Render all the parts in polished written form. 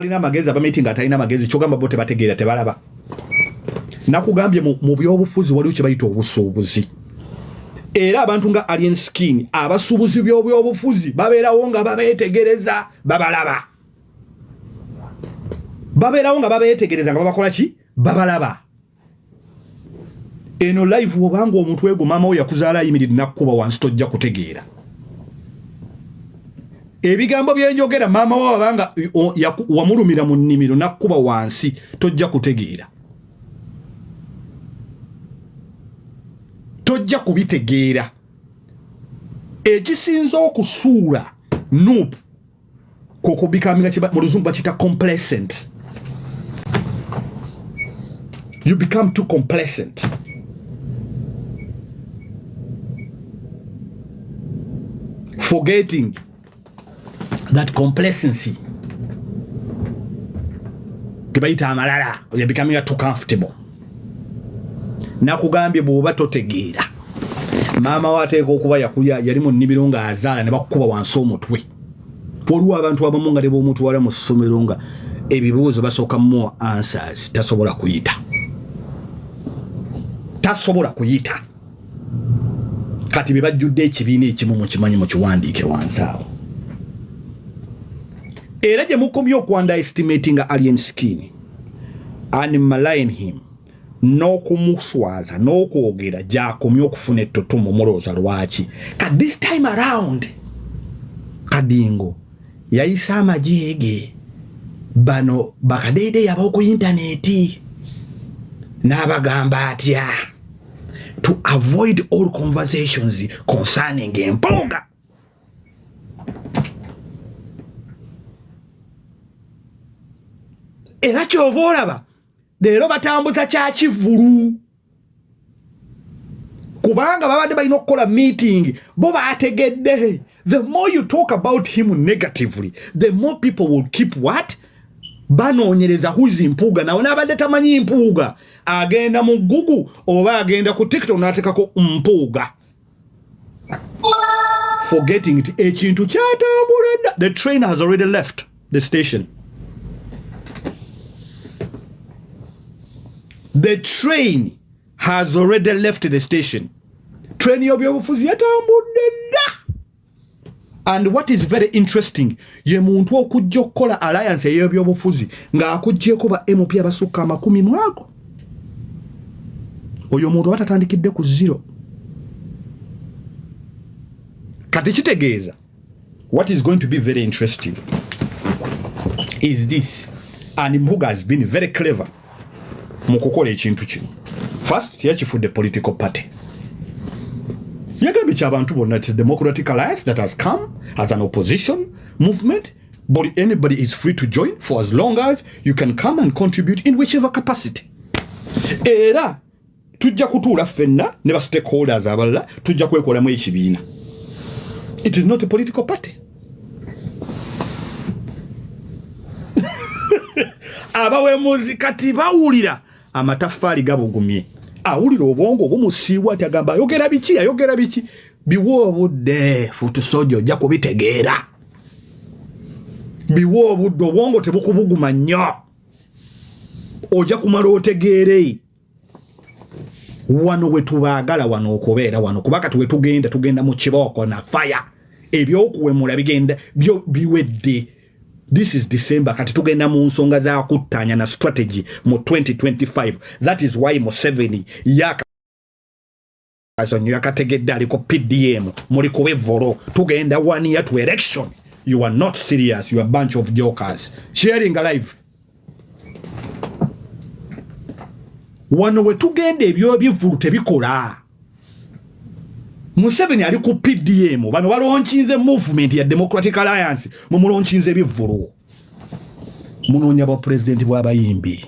alina magezi abameetinga atalina magezi kyogamba bote bategeera tebalaba nakugambye mu byobufuzi waliwo kye bayita obusuubuzi era abantu nga alien skin abasuubuzi byobufuzi babeerawo nga babeetegereza babalaba babeerawo nga babeetegereza nga babakola ki babalaba eno live obanga omuntu wego mama we yakuzaala ayimiridde nakkuba wansi tojja kutegeera ebigambo byenjogera mama wa abanga wamulumira mu nnimiro nakkuba wansi tojja kutegeera tojja kubitegeera ekisinza okusuula noob kokubikaminga mu luzungu bakita complacent you become too complacent forgetting that complacency kibaita amalala you're becoming too comfortable nakugambye bwoba totegeera mama wateeka okuba yakuya yali mu nnimiro nga azaala ne bakuba wansi omutwe waliwo abantu abamu nga omuntu wala mu ssomero nga ebibuuzo basooka more answers tasobola kuyita kati be bajjudde ekibiina ekimu mu kimanyi mu kiwandiike wansi awo era gye mukomye okwandaestimating alien skin and malign him n'okumuswaza n'okwogera gy'akomye okufuna ettutumu mulowooza lwaki kati this time around Kadingo yayisa amajeege bano bakadeede ab'oku intaneti n'abagamba atya to avoid all conversations concerning Mpuuga. Era kyova olaba leero batambuza kya kivulu kubanga babadde balina okukola meeting bo baategedde the more you talk about him negatively the more people will keep what banoonyereza who's Mpuuga nawe n'abadde tamanyi Mpuuga agenda mu Google oba agenda ku TikTok n'ateekako Mpuuga forgetting it ekintu kyatambula the train has already left the station. The train has already left the station. Train y'ebyobufuzi yatambudde dda. And what is very interesting, ye muntu okujja okukola alliance y'ebyobufuzi ng'akuggyeko ba MP abasukka 10 mu ago. Oyo muntu batatandikidde ku zero. Kati kitegeeza, what is going to be very interesting is this, and Mpuuga has been very clever mukukola ekintu kino. First yakifudde political party yagambye ky'abantu bonna it is democratic alliance that has come as an opposition movement but anybody is free to join for as long as you can come and contribute in whichever capacity. Era tujja kutuula ffenna ne ba stakeholders abalala tujja kwekolamu ekibiina. It is not a political party. Abawemuzi kati bawulira amataffaali gabugumye awulira obwongo bumusiibwa ati agamba ayogera biki biwa obudde futusojo ojja kubitegeera biwa obudde obwongo tebukubuguma nnyo ojja kumala otegeere wano we tubaagala wano okubeera wano kuba kati we tugenda mu kibooko na fire ebyokuwemula bigenda biwedde. This is December kati tugenda mu nsonga za kuttanya na strategy mu 2025. That is why Museveni yakategedde aliko PDM muli kubevolo tugenda 1 year to election. You are not serious. You are a bunch of jokers. Sharing a live. Wano we tugenda ebyo bivulu tebikola. Museveni ali ku PDM bano balonkinze movement ya Democratic Alliance mu mulonkinze bivulu munoonya bwa president bw'abayimbi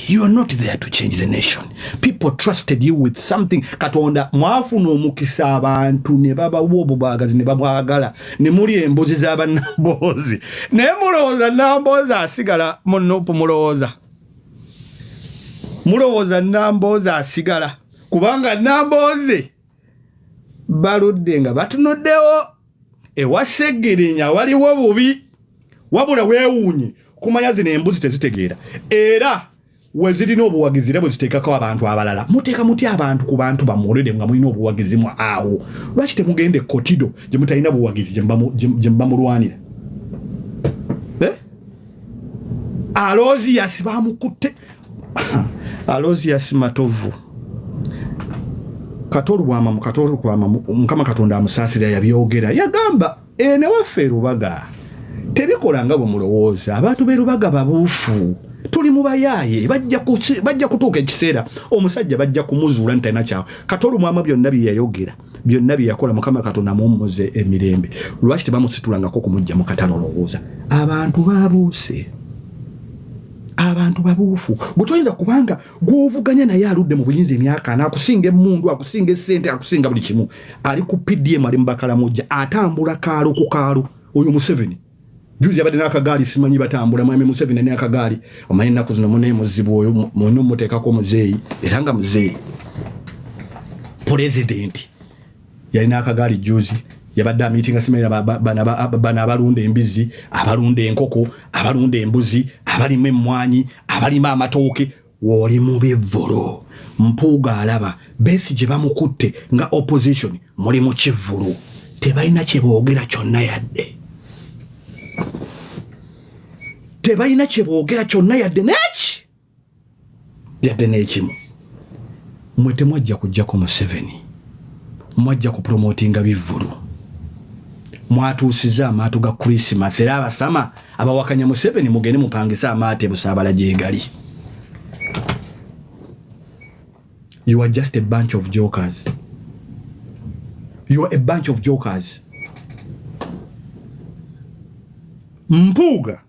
you are not there to change the nation. People trusted you with something. Katonda mwafuna omukisa abantu ne baba wobubaagazi ne babwagala ne muli embuzi z'abannamboozi ne mulowooza nnamboozi asigala munopu mulowooza nnamboozi asigala kubanga nnamboozi baludde nga batunuddewo ewasegirinya waliwo bubi wabula weewuunye kumanya zino embuzi tezitegeera era wezirina obuwagizi era bwe ziteekako abantu abalala muteeka mutya abantu ku bantu bamuolede nga mulina obuwagizi mu awo lwaki temugende kotido gye mutalina buwagizi gye muba mulwanira Alozias bamukutte Alozias matovu katolwama mukama katonda amusaasira yabyogera yagamba ene waffe Lubaga tebikola nga bwe mulowooza abantu be Lubaga babuufu tuli mu bayaaye bajja kutuuka ekiseera omusajja bajja kumuzuula ntalina kyawe katolwama byonna bye yayogera byonna bye yakola mukama katonda mummuze emirembe lwaki tebamusitulangako kumujja mu katale olowooza abantu babuuse abantu babuufu gutwinza kubanga gwovuganya naye aludde mu buyinza emyaka n'akusinga emmundu akusinga essente akusinga buli kimu ali ku PDM ali mu Bakalamujja atambula kaalo ku kaalo oyo Museveni juzi abadde n'akagaali simanyi batambula mwami Museveni n'akagaali omanyi ennaku zino mune muzibu oyo muno muteekako muzeeyi era nga muzeeyi pulezidenti yalina akagaali juzi yabadde amitinga simera bana abalunda embizi abalunda enkoko abalunda embuzi abalima emmwanyi abalima amatooke woli mu bivvulu Mpuuga alaba Besigye bamukutte nga opposition muli mu kivvulu tebalina kye boogera kyonna yadde tebalina kye boogera kyonna yadde n'ekimu mwe temwajja kujjako Museveni mwajja kupromotinga bivvulu mwatuusiza amaato ga Christmas era abasama abawakanya Museveni mugende mupangisa amaate busaabala gyegali. You are just a bunch of jokers. You are a bunch of jokers. Mpuuga,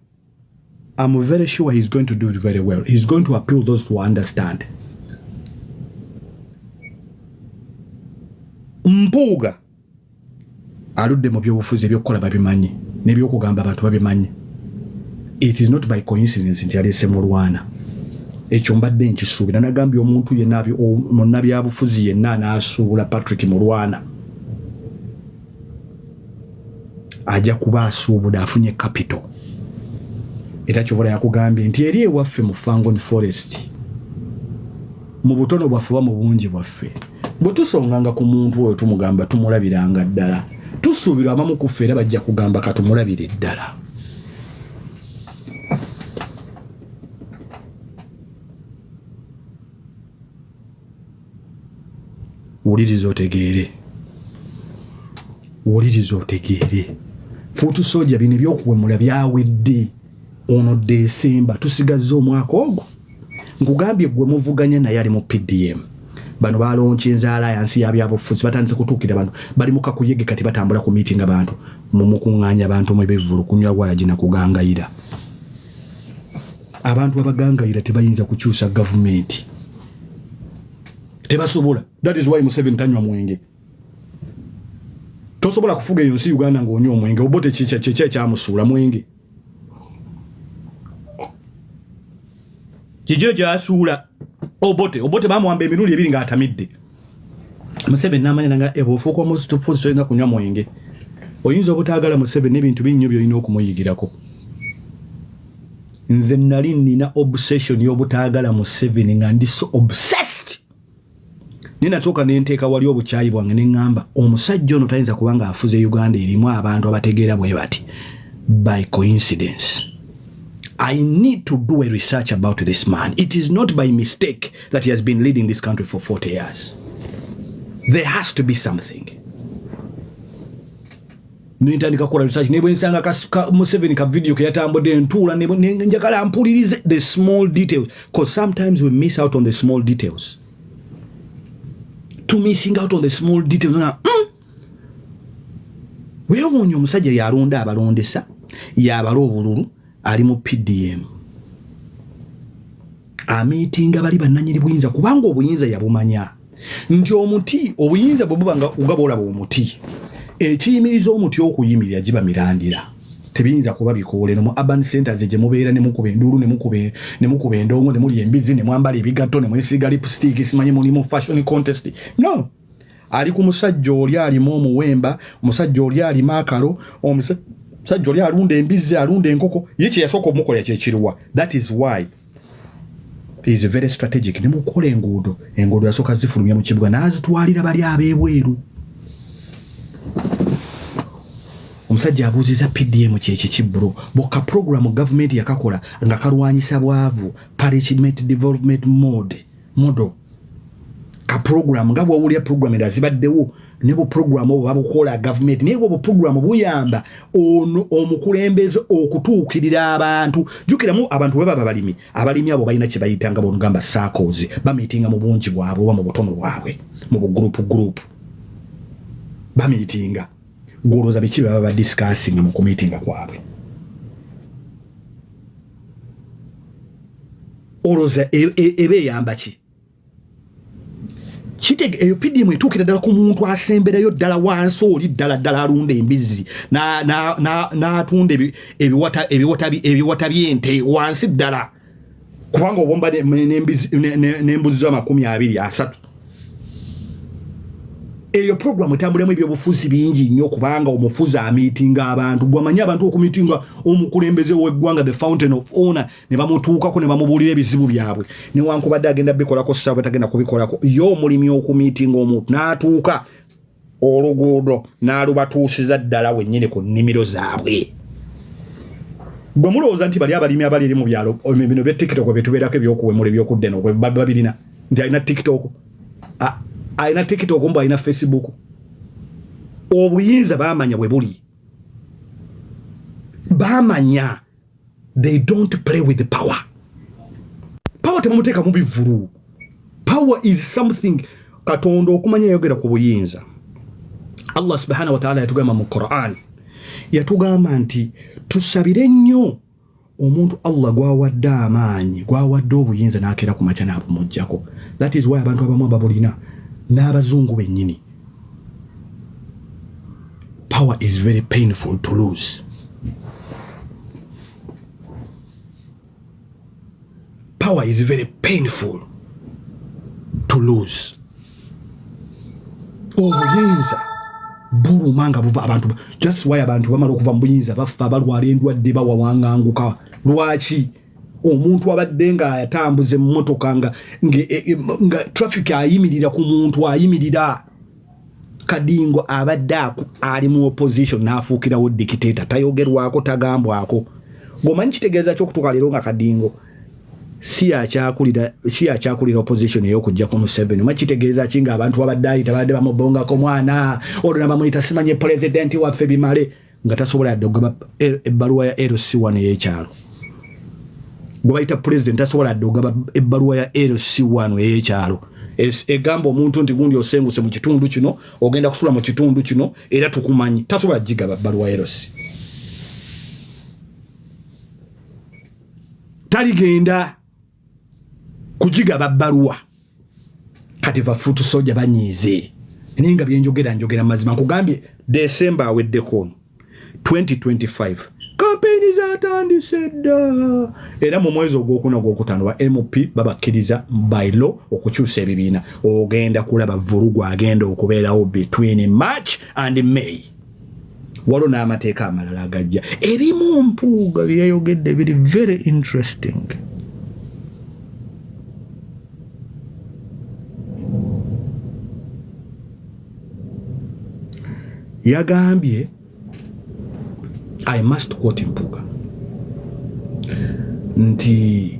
I'm very sure he's going to do it very well. He's going to appeal those who understand. Mpuuga aludde mu byobufuzi ebyokukola babimanyi n'ebyokugamba abantu babimanyi. It is not by coincidence nti alese mulwana. Ekyo mbadde nkisuubira nagambye omuntu yenna munnabyabufuzi yenna n'asuubula Patrick Mulwana ajja kuba asuubula afunye capital. Era Kyobola yakugambye nti eri ewaffe mu Fangon Forest mu butono bwaffe wa mu bungi bwaffe bwe tusonganga ku muntu oyo tumugamba tumulabiranga ddala tusuubira abamu kuffe era bajja kugamba katumulabire ddala. Wuliriza otegeere Fuutu Soja bino ebyokuwemula byawedde ono Desemba tusigazza omwaka ogwo nkugambye gwe muvuganya naye ali mu PDM bano balonkinza alliance y'abyabufuzi batandise kutuukira bano bali mu kakuyege kati batambula ku meeting abantu mu mukuŋŋaanya abantu mu bivvulu kunywa walaji na kugangayira abantu abagangayira tebayinza kukyusa gavumenti tebasobola. That is why Museveni tanywa mwenge. Tosobola kufuga eyo nsi Uganda ng'onywa omwenge obote kiki kyamusuula mwenge kijjo gyasuula obote bamuwamba emirundi ebiri ng'atamidde. Museveni n'amanya nga ofuuka omufuzi tolina kunywa mwenge. Oyinza obutaagala Museveni n'ebintu binnyo by'olina okumuyigirako. Nze nali nina obsession y'obutaagala Museveni nga ndi so obsessed. Ninatuuka nenteeka wali obukyayi bwange neŋŋamba omusajja ono tayinza kubanga afuze Uganda erimu abantu abategeera bwe bati by coincidence. I need to do a research about this man. It is not by mistake that he has been leading this country for 40 years. There has to be something. Nintandika kukola research nebwe nsanga Museveni ka video ke yatambudde ntuula njagala mpulirize the small details because sometimes we miss out on the small details. To missing out on the small details. Weewuunya omusajja yalonda abalondesa yabala obululu ali mu PDM amitinga bali bannanyiri buyinza kubanga obuyinza yabumanya nti omuti obuyinza bwe buba nga ugaba olaba omuti ekiyimiriza omuti okuyimirira giba mirandira tebiyinza kuba bikoole no mu urban centers gye mubeera ne mukuba enduulu ne mukuba endongo ne muli embizi ne mwambala ebigatto ne mwesiga lipstick simanyi mulimu fashion contest. No, ali ku musajja oli alimu omuwemba, omusajja oli alimu akalo, omusajja oli alunda embizzi, alunda enkoko, ye kye yasooka omukolera kye kiruwa. That is why he is very strategic. Ne mukola enguudo yasooka zifulumya mu kibuga n'azitwalira bali ab'ebweru. Omusajja abuuziza PDM kyeki bro, bokka program government yakakola nga kalwanyisa bwavu, parliament development model. Ka program nga bwawulya program ezibaddewo ne bu program obo babukola government naye bwo program buyamba ono omukulembeze okutuukirira abantu. Jukiramu abantu baba abalimi abo balina kye bayitanga bongamba circles, bamitinga mu bungi bwabwe oba mu butono bwabwe, mu group bamitinga goloza biki baba discussing mu kumitinga kwabwe. Oloza ebe yamba ki kitege eyo PDM etuukira ddala ku muntu asemberayo ddala wansi oli ddala alunda embizzi n'atunda ebiwata by'ente wansi ddala kubanga obomba n'embuzi z'23. Eyo program etambulamu ebyobufuzi bingi nnyo kubanga omufuzi amitinga abantu. Gwamanyi abantu okumitinga omukulembeze w'eggwanga the fountain of honor ne bamutuukako ne bamubuulira ebizibu byabwe. Newankubadde agenda bikolako ssaba tagenda kubikolako. Yo omulimi okumitinga omuntu n'atuuka oluguudo n'alubatuusiza ddala wennyini ku nnimiro zaabwe. Bwe mulowooza nti bali abalimi abali mu byalo bino bya TikTok bye tubeerako ebyokuwemula ebyokudda eno babirina nti alina TikTok. Aina TikTok mbo aina Facebook. Obuyinza bamanya bwe buli. Bamanya. They don't play with the power. Power temumuteka mu bivuru. Power is something Katonda okumanya yogera ku buyinza. Allah subhanahu wa ta'ala yatugamba mu Quran. Yatugamba nti tusabire nnyo omuntu Allah gwawadde amaanyi, gwawadde obuyinza n'akeera ku makya n'abumujjako. That is why abantu abamu ababulina n'abazungu bennyini. Power is very painful to lose. Power is very painful to lose. Obuyinza bulumanga buva abantu. Just why abantu bamala okuva mu buyinza bafa balwala endwadde bawawanganguka. Lwaki? Omuntu abadde nga atambuze mmotoka nga traffic ayimirira ku muntu ayimirira kadingo abadde ali mu opposition n'afuukirawo dictator tayogerwako tagambwako. Gomanyi kitegeeza ky'okutuuka leero nga kadingo si akyakulira opposition ey'okujjako Museveni. Omanyi kitegeeza ki nga abantu abadde ayita badde bamubongako mwana olwo nabamuyita simanye pulezidenti waffe bimale nga tasobola yadde okugaba ebbaluwa ya LC1 ey'ekyalo. Gwaita president tasobola dogaba ebbaluwa ya LC1 ey'ekyalo. Egamba omuntu nti gundi osenguse mu kitundu kino ogenda kusula mu kitundu kino era tukumanyi tasobola jigaba ebbaluwa LC. Taligenda kujigaba ebbaluwa kati bafutu soja banyize. Ninga byenjogera mazima nkugambye December aweddeko 2025 kampeni zatandise dda era mu mwezi ogwokuna gwokutaano wa MP babakkiriza by law okukyusa ebibiina. Ogenda kulaba vulugu agenda okubeerawo between March and May. Waliwo n'amateeka amalala agajja. Ebimu Mpuuga byeyogedde biri very interesting. Yagambye I must quote Mpuuga nti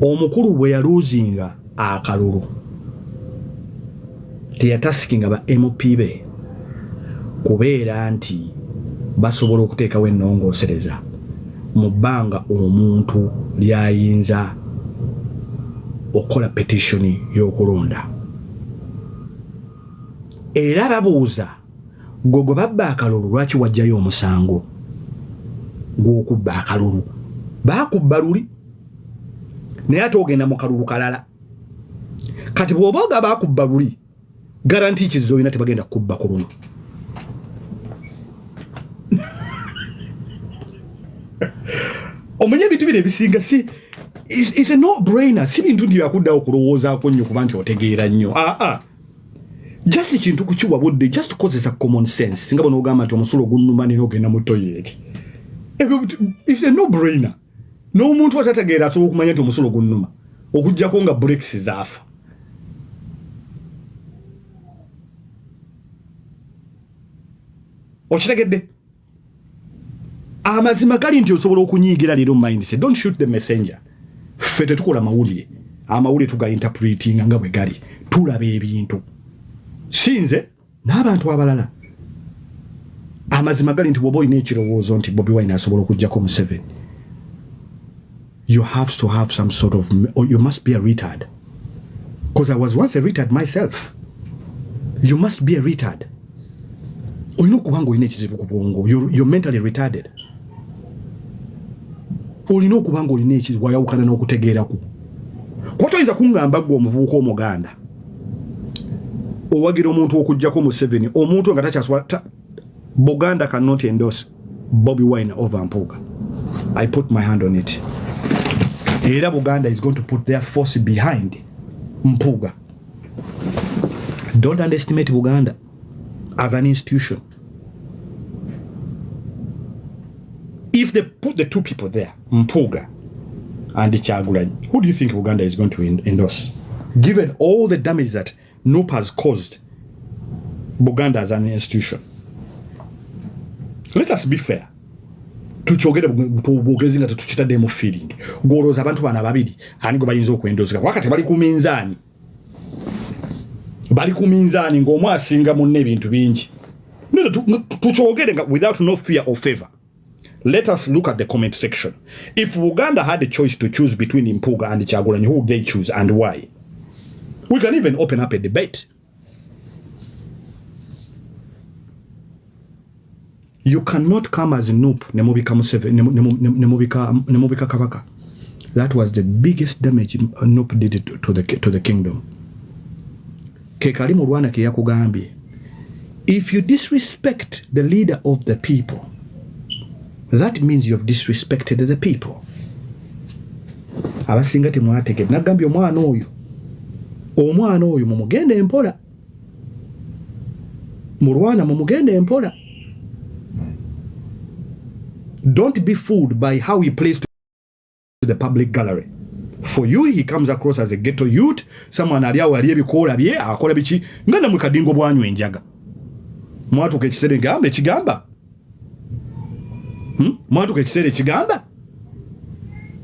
omukulu bwe yaluuzinga akalulu teyatasikinga ba MP be kubeera nti basobola okuteekawo ennongoosereza mu bbanga omuntu lyayinza okukola petitioni y'okulonda. Era babuuza gwe babba akalulu lwaki wajjayo omusango gw'okubba akalulu. Baakubba luli naye ate ogenda mu kalulu kalala. Kati bw'oba nga baakubba luli garanti kizo olina tebagenda kubba ku luno. Omunye ebintu bino ebisinga si it's a no-brainer. Si bintu ndi yakudda okulowoozaako nnyo kuba nti otegeera nnyo. Just ekintu kukiwabudde, just kozesa common sense. Nga bw'onoogamba nti omusulo gunnuma nina ogenda mu toilet. It's a no-brainer. N'omuntu atategeera asobola okumanya nti omusulo gunnuma. Okuggyako nga breaks zaafa. Okitegedde? Amazima gali nti osobola okunyiigira leero mindset. Don't shoot the messenger. Ffe tetukola mawulire. Amawulire tuga interpreting nga bwe gali. Tulaba ebintu. Sinze n'abantu abalala. Amazima gali nti bw'oba olina ekirowoozo nti Bobi Wine asobola okuggyako Museveni. You have to have some sort of, or you must be a retard. Because I was once a retard myself. You must be a retard. You're mentally retarded. Olina okubanga olina ekizibu wayawukana n'okutegeerako. Kwatoyinza kungamba gwe omuvubuka omuganda owagira omuntu okuggyako Museveni, omuntu nga takyaswala Buganda cannot endorse Bobi Wine over Mpuuga. I put my hand on it. Era Buganda is going to put their force behind Mpuuga. Don't underestimate Buganda as an institution. If they put the two people there, Mpuuga and Kyagulanyi, who do you think Uganda is going to endorse? Given all the damage that NUP has caused Buganda as an institution. Let us be fair. Tuchogere bugezi nga tuchita demo feeling. Goroza abantu bana babiri ani go bayinza okwendozeka. Wakati bali ku minzani. Bali ku minzani ng'omu asinga munne ebintu bingi. Tuchogere without no fear or favor. Let us look at the comment section. If Uganda had a choice to choose between Mpuuga and Kyagulanyi, who would they choose and why? We can even open up a debate. You cannot come as a noob, nemubika kabaka. That was the biggest damage Noob did to the kingdom. Kekali Murwana ke yakugambye. If you disrespect the leader of the people, that means you have disrespected the people. Abasinga temwategedde nagambye omwana oyo mumugende empola. Murwana mumugende empola. Don't be fooled by how he plays to the public gallery. For you, he comes across as a ghetto youth, someone aliawo ali ebikola bye akola biki nga namwe kadingo bwanywa enjaga. Mwatuka ekiseera ngamba ekigamba. Mwatuka ekiseera ekigamba.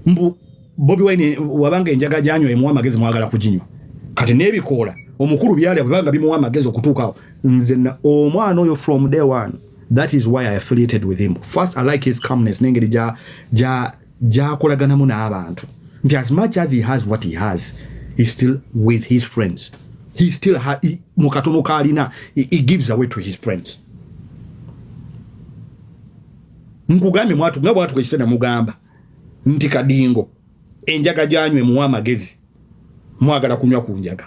Mbu Bobi Wine wabanga enjaga janywa emuwa amagezi mwagala kuginywa. Kati n'ebikola omukulu byali abanga bimuwa amagezi okutuukawo. Nze omwana oyo from day one. That is why I affiliated with him. First, I like his calmness. Nengeri ja kolaganamu n'abantu. As much as he has what he has, he's still with his friends. He still has mukatono kalina. He gives away to his friends. Nkugambye mwatu nga bwatu kwekitana mugamba nti kadingo enjaga janywe muwa amagezi mwagala kunywa ku njaga.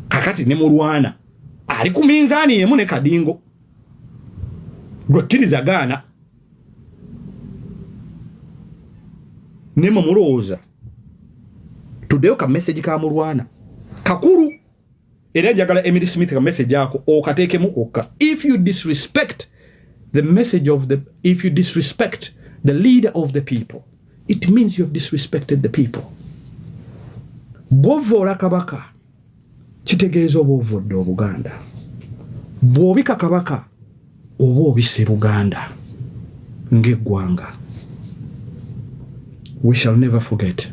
Kakati ne Murwana ali ku minzani yemu ne kadingo. Gwakiriza gana nemo mulowooza tuddeyo ka message ka Murwana kakulu era njagala Emily Smith ka message ako okateekemu kokka. If you disrespect the message of the, if you disrespect the leader of the people, it means you have disrespected the people. Bw'ovoola kabaka kitegeeza oba ovodde Obuganda. Bw'obika kabaka oba obisse Buganda ng'eggwanga. We shall never forget.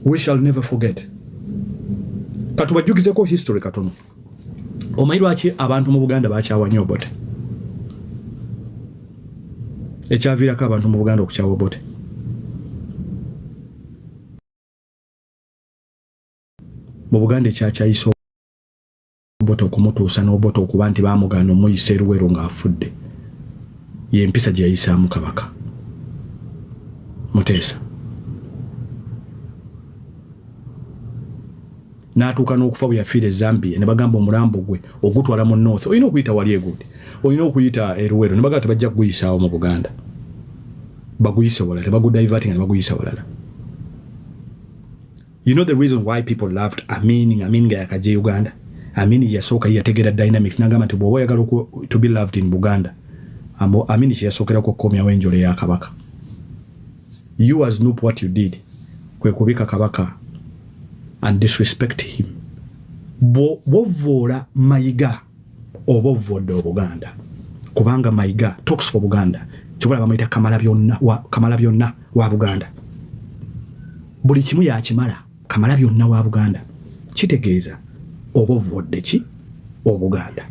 We shall never forget. Katubajjukizeko history katono. Omanyi lwaki abantu mu Buganda bakyawa nnyo Obote? Ekyaviirako abantu mu Buganda okukyawa Obote. Mu Buganda ekyakyayisa Obote okumutuusa n'Obote okuba nti baamugaana omuyisa Eruweero ng'afudde. Ye empisa gye yayisaamu kabaka. Muteesa. N'atuuka n'okufa bwe yafiira e Zambia ne bagamba omulambo gwe ogutwala mu North olina okuyita wali egudde. Olina okuyita Eruweero ne bagamba tebajja kuguyisaawo mu Buganda. baguyise walala bagudiverting and baguyise walala. You know the reason why people loved Amin nga yakaje Uganda. Amin yasoka yategera dynamics nagamba nti bwoba oyagala to be loved in Buganda. Amin yasookera kukomya wenjole ya kabaka. You as Nup what you did kwe kubika kabaka and disrespect him. Bovola Mayiga oba ovodde Buganda kubanga Mayiga talks for Buganda kibula bamuyita kamala byonna wa Buganda buli kimu yakimala kamala byonna wa Buganda kitegeeza oba ovodde ki Obuganda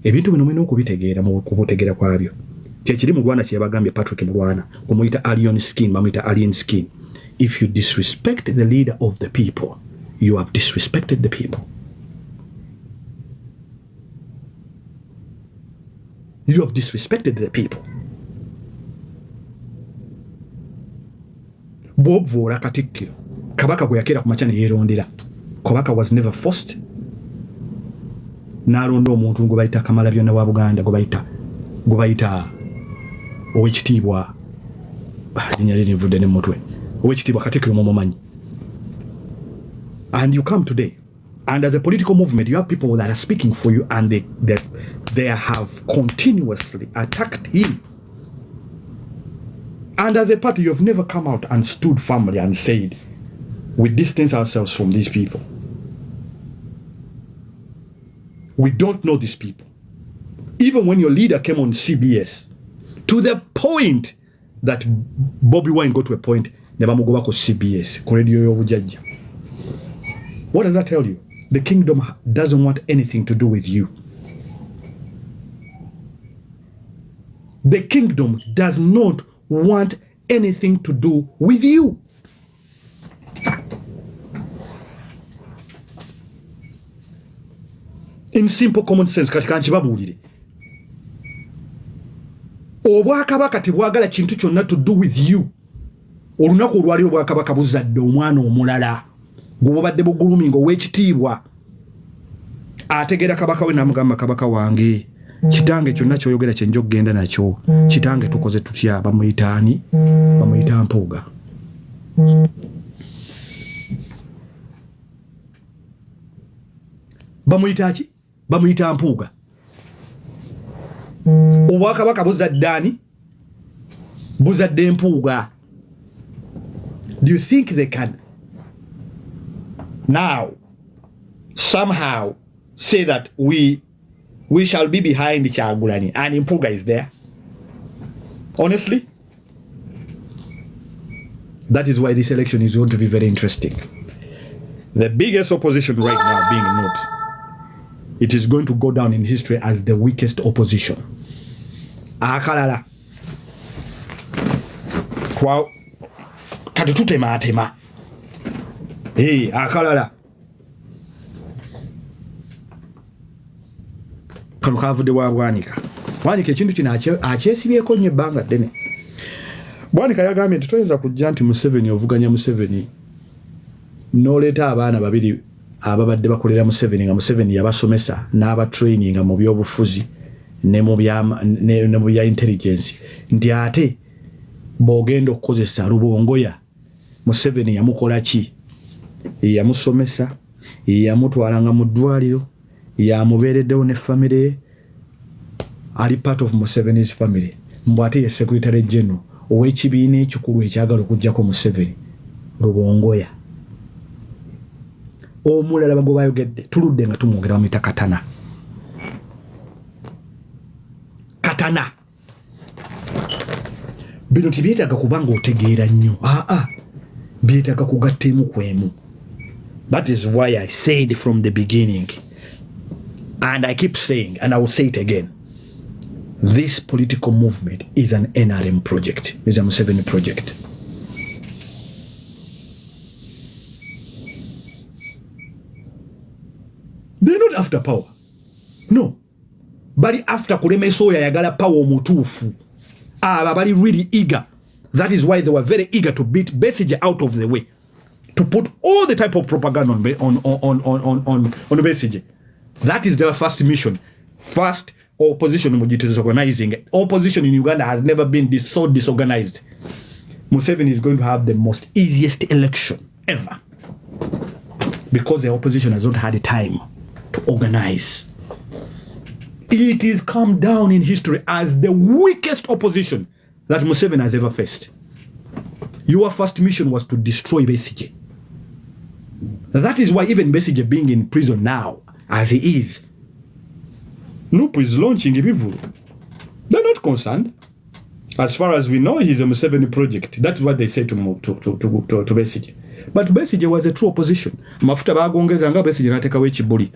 ebintu bino mwino okubitegeera mu kubutegeera kwabyo kyekiri mu Rwanda kyebagambye Patrick Mulwana kumuyita alien skin bamuyita alien skin. If you disrespect the leader of the people, you have disrespected the people. You have disrespected the people. Bob Vora Katikkiro kabaka gwe yakera ku machane yerondera. Kabaka was never forced. Narondo omuntu ngo bayita kamala byonna wa Buganda go bayita owekitiibwa linyalini vudde ne mutwe owekitiibwa Katikkiro mumanyi. And you come today and as a political movement you have people that are speaking for you and they have continuously attacked him. And as a party, you have never come out and stood firmly and said, we distance ourselves from these people. We don't know these people. Even when your leader came on CBS, to the point that Bobi Wine got to a point, nebamugobako CBS, radio yobujaja. What does that tell you? The kingdom doesn't want anything to do with you. The kingdom does not want anything to do with you. In simple common sense, katika nchibabulire. Obwakabaka tebwagala kintu kyonna to do with you. Olunaku olwali obwakabaka buzadde omwana omulala. Gwobadde bugulumingo w'ekitiibwa. Ategera kabaka we namugamba kabaka wange. Kitange kyonna kyoyogera kye njo kugenda nakyo. Kitange tukoze tutya bamuyitaani? Bamuyita Mpuuga. Bamuyita ki? Bamuyita Mpuuga. Obwakabaka buzaddaani? Buzadde Mpuuga. Do you think they can now somehow say that we shall be behind Kyagulanyi and Mpuuga is there? Honestly, that is why this election is going to be very interesting. The biggest opposition right now being North, it is going to go down in history as the weakest opposition. Akalala kwa katutema atema. Hey, akalala kano kavude wa Bwanika. Bwanika ekintu kino akyesibyeko nnyo ebbanga ddene. Bwanika yagambye tutoyinza kujja nti Museveni ovuganya Museveni n'oleeta abaana babiri ababadde bakolera Museveni nga Museveni yabasomesa n'abatraininga mu byobufuzi ne mu bya intelligence nti ate b'ogenda okukozesa Rubongoya Museveni yamukola ki? Yamusomesa, yamutwalanga mu ddwaliro, yamubeereddewo ne family, ali part of Museveni's family. Mbu ate ye Secretary General ow'ekibiina ekikulu ekyagala okuggyako Museveni, Rubongoya. Omulala bago bayogedde tuludde nga tumwogera bamuyita Katana. Katana. Bino tibyetaaga kubanga otegeera nnyo. Byetaaga kugattemu kwemu. That is why I said from the beginning, and I keep saying, and I will say it again, this political movement is an NRM project, is a Museveni project. They're not after power. No. Bali after kulemesoya yagala power omutuufu. Bali really eager. That is why they were very eager to beat Besigye out of the way. To put all the type of propaganda on Besigye. That is their first mission. First, opposition disorganizing. Opposition in Uganda has never been so disorganized. Museveni is going to have the most easiest election ever because the opposition has not had time to organize. It is come down in history as the weakest opposition that Museveni has ever faced. Your first mission was to destroy Besigye. That is why even Besigye being in prison now, as he is, Nupu is launching Ibivuru. They're not concerned. As far as we know, he's a Museveni project. That's what they say to Besigye. But Besigye was a true opposition. Mafuta bagongeza nga Besigye nateka wechibuli.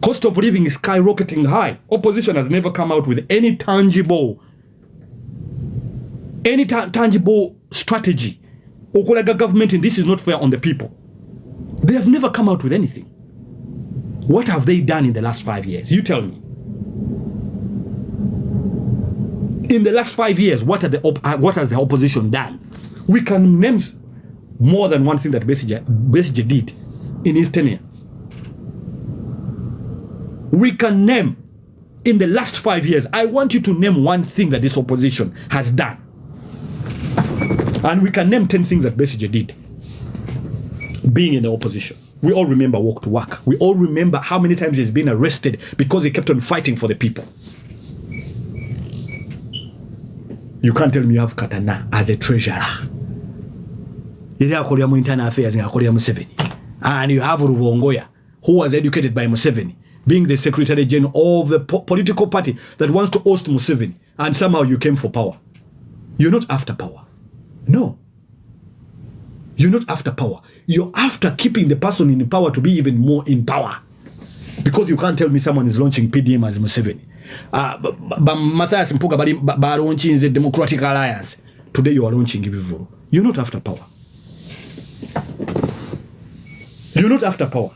Cost of living is skyrocketing high. Opposition has never come out with any tangible strategy. Okulaga government, and this is not fair on the people. They have never come out with anything. What have they done in the last 5 years? You tell me. In the last 5 years, what has the opposition done? We can name more than one thing that Besigye did in his tenure. We can name in the last 5 years. I want you to name one thing that this opposition has done. And we can name 10 things that Besigye did being in the opposition. We all remember walk to work. We all remember how many times he's been arrested because he kept on fighting for the people. You can't tell me you have Katana as a treasurer. Internal affairs and you have Rubongoya, who was educated by Museveni, being the Secretary General of the political party that wants to oust Museveni, and somehow you came for power. You're not after power. No. You're not after power. You're after keeping the person in power to be even more in power. Because you can't tell me someone is launching PDM as Museveni. Matthias Mpuuga are launching the Democratic Alliance. Today you are launching Ibivuru. You're not after power. You're not after power.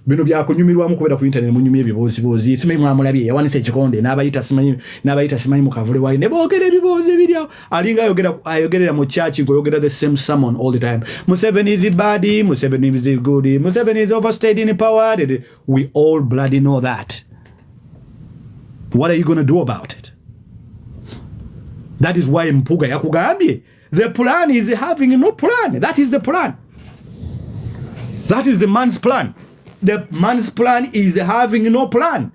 Bino byakunyumirwamu kubera ku internet munyumye bibozi simanyi mwamulabye yawanise ekikonde n'abayita simanyi mukavule wali ne boogera ebibozi ebiryawo alinga ayogerera mu church ngoyogera the same sermon all the time. Museveni is bad, Museveni is good, Museveni is overstayed in power. We all bloody know that. What are you going to do about it? That is why Mpuuga yakugambye the plan is having no plan. That is the plan. That is the man's plan. The man's plan is having no plan.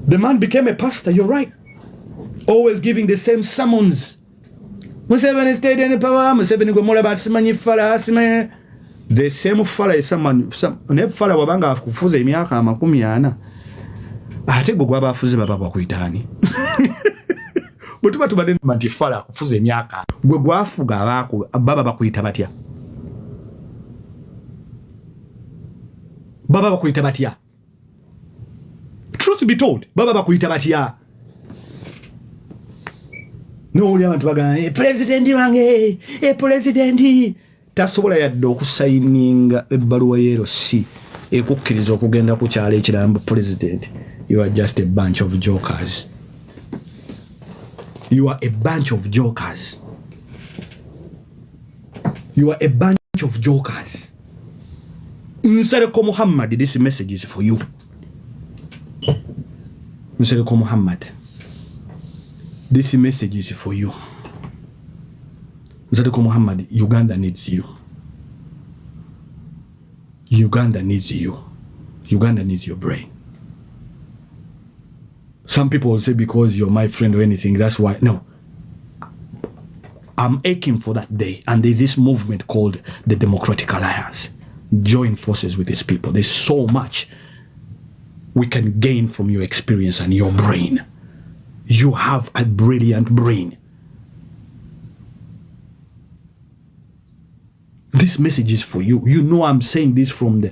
The man became a pastor, you're right. Always giving the same sermons. Museveni stayed in power, Museveni go more about simanyi fala, simanyi. The same fala is someone, ne fala wabanga kufuza emyaka 40. Ate gwe gwaba afuze baba bakuyitani. Butuba tubadde manti fala kufuza emyaka. Gwe gwafuga abako baba bakuyita batya. Baba bakuyita batya. Truth be told, baba bakuyita batya. No oli abantu bagana president wange, president tasobola yadde okusayininga ebbaluwa yero si ekukkiriza okugenda ku kyalo ekiramba president. You are just a bunch of jokers. You are a bunch of jokers. You are a bunch of jokers. Msareko Muhammad, this message is for you. Msareko Muhammad, this message is for you. Msareko Muhammad, Uganda needs you. Uganda needs you. Uganda needs your brain. Some people will say because you're my friend or anything, that's why. No. I'm aching for that day. And there's this movement called the Democratic Alliance. Join forces with these people. There's so much we can gain from your experience and your brain. You have a brilliant brain. This message is for you. You know I'm saying this from